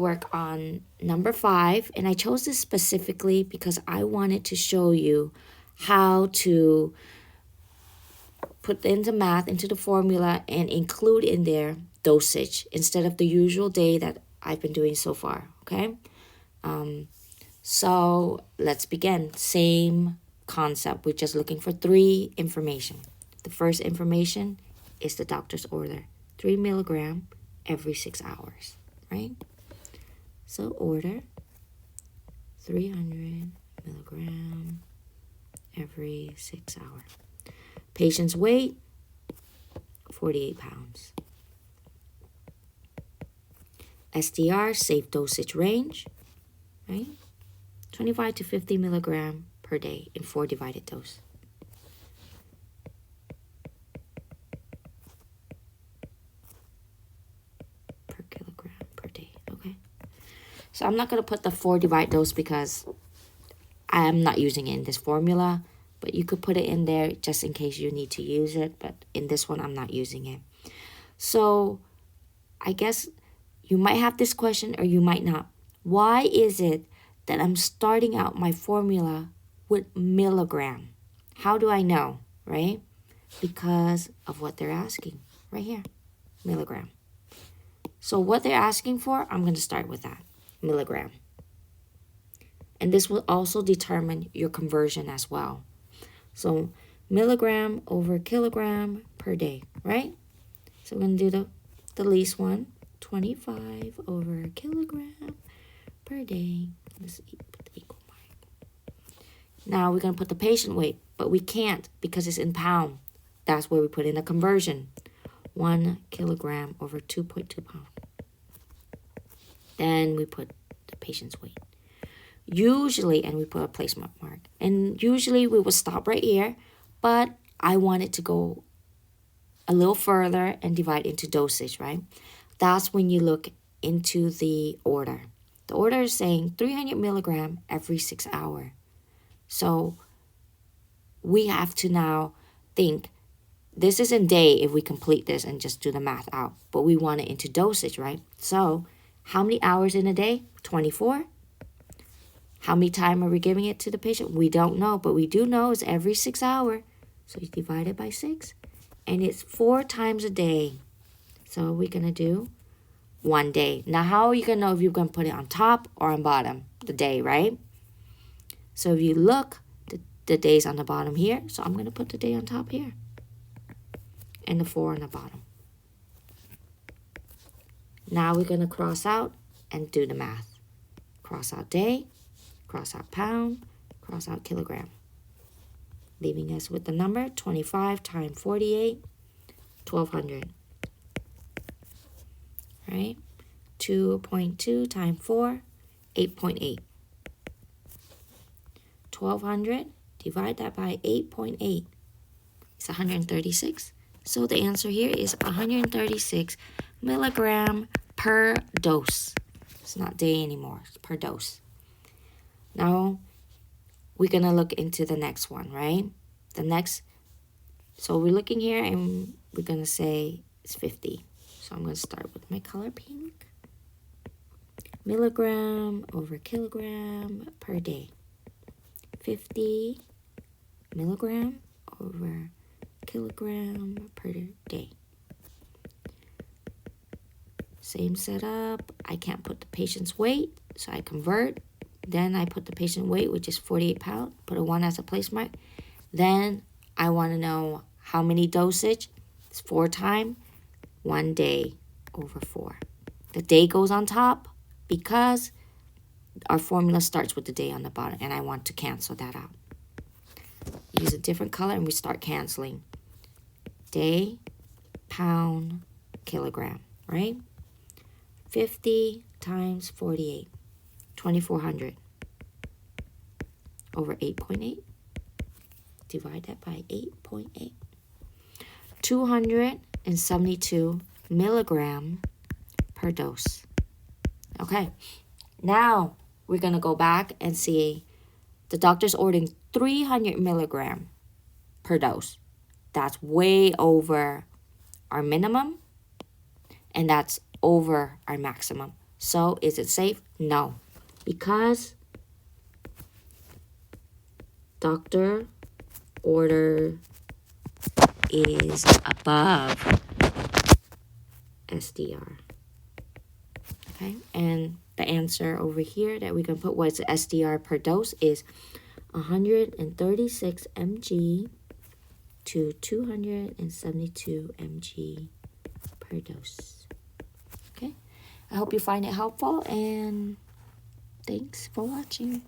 Work on number 5, and I chose this specifically because I wanted to show you how to put into math into the formula and include in there dosage instead of the usual day that I've been doing so far. Okay, so let's begin. Same concept. We're just looking for 3 information. The first information is the doctor's order, 3 milligram every 6 hours, right? So order 300 milligram every 6 hours. Patient's weight, 48 pounds. SDR, safe dosage range, right? 25 to 50 milligram per day in 4 divided dose. Per kilogram per day, okay? So I'm not going to put the 4 divided dose because I'm not using it in this formula, but you could put it in there just in case you need to use it, but in this one I'm not using it. So I guess you might have this question or you might not. Why is it that I'm starting out my formula with milligram? How do I know, right? Because of what they're asking right here, milligram. So what they're asking for, I'm going to start with that, milligram. And this will also determine your conversion as well. So milligram over kilogram per day, right? So we're going to do the least one, 25 over kilogram per day. Let's put the equal mark. Now we're going to put the patient weight, but we can't because it's in pound. That's where we put in the conversion. 1 kilogram over 2.2 pounds. Then we put the patient's weight. Usually, and we put a placement mark, and usually we would stop right here, but I wanted to go a little further and divide into dosage, right? That's when you look into the order. The order is saying 300 milligram every 6 hours. So we have to now think, this is in day if we complete this and just do the math out, but we want it into dosage, right? So how many hours in a day? 24. How many time are we giving it to the patient? We don't know, but we do know it's every 6 hours. So you divide it by 6, and it's 4 times a day. So we're going to do 1 day. Now, how are you going to know if you're going to put it on top or on bottom? The day, right? So if you look, the day's on the bottom here. So I'm going to put the day on top here. And the 4 on the bottom. Now we're going to cross out and do the math. Cross out day. Cross out pound, cross out kilogram. Leaving us with the number 25 times 48, 1200. Right? 2.2 times 4, 8.8. 1200, divide that by 8.8. It's 136. So the answer here is 136 milligram per dose. It's not day anymore, it's per dose. Now, we're going to look into the next one, right? The next, so we're looking here and we're going to say it's 50. So I'm going to start with my color pink. Milligram over kilogram per day. 50 milligram over kilogram per day. Same setup. I can't put the patient's weight, so I convert. Then I put the patient weight, which is 48 pounds, put a 1 as a place mark. Then I want to know how many dosage. It's 4 times, 1 day over 4. The day goes on top because our formula starts with the day on the bottom, and I want to cancel that out. Use a different color, and we start canceling. Day, pound, kilogram, right? 50 times 48. 2400 over 8.8. Divide that by 8.8. 272 milligram per dose. Okay, now we're going to go back and see the doctor's ordering 300 milligram per dose. That's way over our minimum, and that's over our maximum. So is it safe? No, because doctor order is above SDR. Okay, and the answer over here that we can put what's the SDR per dose is 136 mg to 272 mg per dose. Okay, I hope you find it helpful, and thanks for watching.